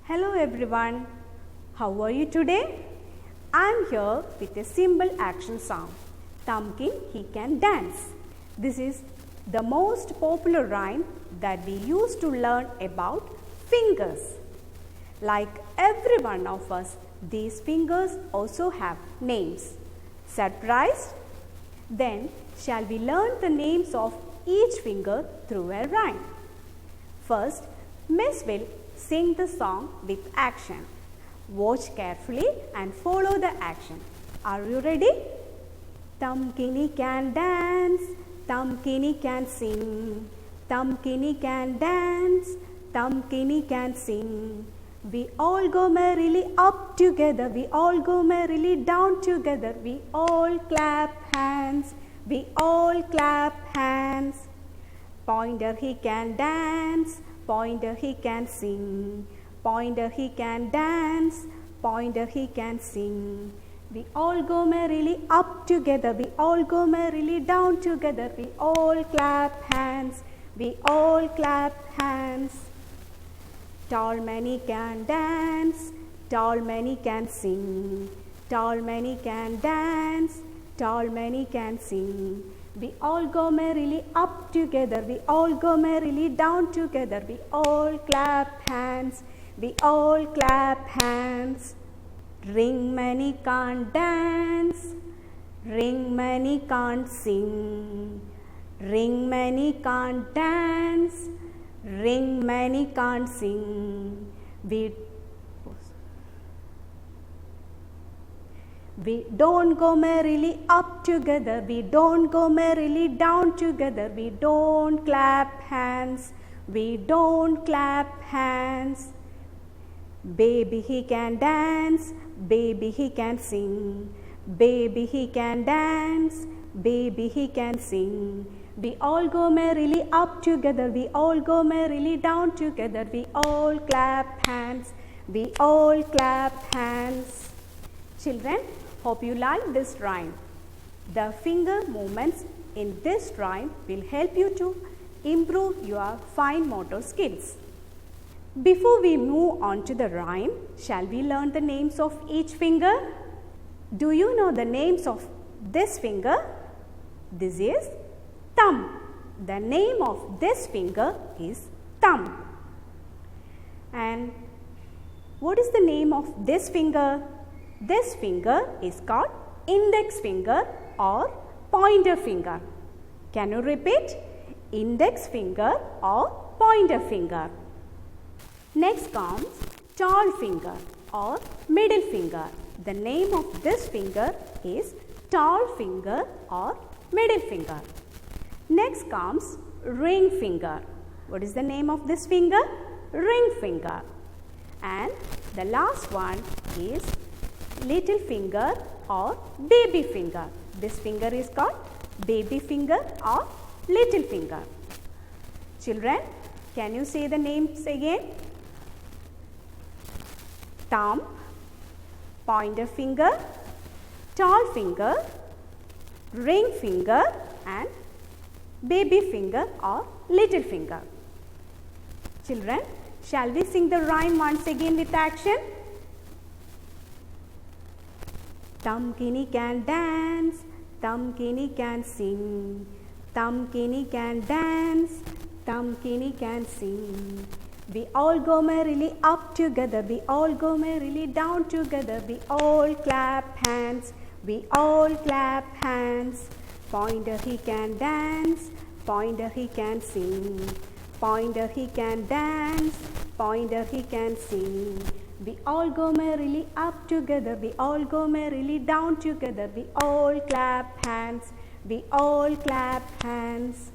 Hello everyone, how are you today? I am here with a simple action song, Thumbkin He Can Dance. This is the most popular rhyme that we use to learn about fingers. Like every one of us, these fingers also have names. Surprised? Then shall we learn the names of each finger through a rhyme? First, Miss will sing the song with action. Watch carefully and follow the action. Are you ready? Thumbkin can dance, Thumbkin can sing. Thumbkin can dance, Thumbkin can sing. We all go merrily up together, we all go merrily down together. We all clap hands, we all clap hands. Pointer he can dance, Pointer he can sing. Pointer he can dance, Pointer he can sing. We all go merrily up together, we all go merrily down together. We all clap hands, we all clap hands. Tall man can dance, tall man can sing. Tall man can dance, tall man can sing. We all go merrily up together, we all go merrily down together. We all clap hands, we all clap hands. Ring man can't dance, ring man can't sing. Ring man can't dance, ring man can't sing. We don't go merrily up together, we don't go merrily down together. We don't clap hands, we don't clap hands. Baby he can dance, baby he can sing. Baby he can dance, baby he can sing. We all go merrily up together, we all go merrily down together. We all clap hands, we all clap hands. Children, hope you like this rhyme. The finger movements in this rhyme will help you to improve your fine motor skills. Before we move on to the rhyme, shall we learn the names of each finger? Do you know the names of this finger? This is thumb. The name of this finger is thumb. And what is the name of this finger? This finger is called index finger or pointer finger. Can you repeat? Index finger or pointer finger. Next comes tall finger or middle finger. The name of this finger is tall finger or middle finger. Next comes ring finger. What is the name of this finger? Ring finger. And the last one is little finger or baby finger. This finger is called baby finger or little finger. Children, can you say the names again? Thumb, pointer finger, tall finger, ring finger and baby finger or little finger. Children, shall we sing the rhyme once again with action? Thumbkin can dance, Thumbkin can sing. Thumbkin can dance, Thumbkin can sing. We all go merrily up together, we all go merrily down together. We all clap hands, we all clap hands. Pointer he can dance, Pointer he can sing. Pointer he can dance, Pointer he can sing. We all go merrily up together, we all go merrily down together. We all clap hands, we all clap hands.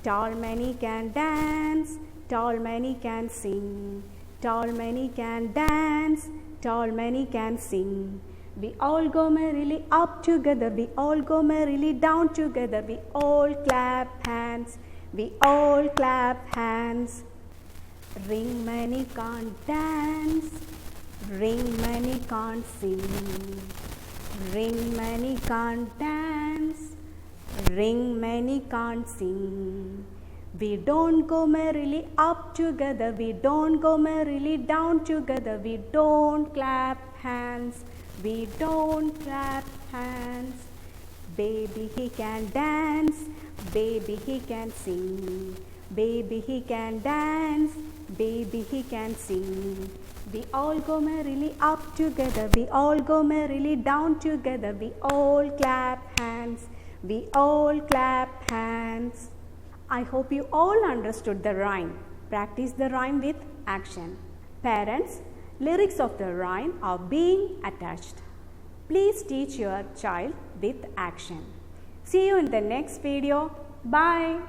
Tall man can dance, tall man can sing. Tall man can dance, tall man can sing. We all go merrily up together, we all go merrily down together. We all clap hands, we all clap hands. Ring man can't dance, ring man can't sing. Ring man can't dance, ring man can't sing. We don't go merrily up together. We don't go merrily down together. We don't clap hands. We don't clap hands. Baby, he can dance. Baby, he can sing. Baby, he can dance. Baby, he can sing. We all go merrily up together. We all go merrily down together. We all clap hands. We all clap hands. I hope you all understood the rhyme. Practice the rhyme with action. Parents, lyrics of the rhyme are being attached. Please teach your child with action. See you in the next video. Bye.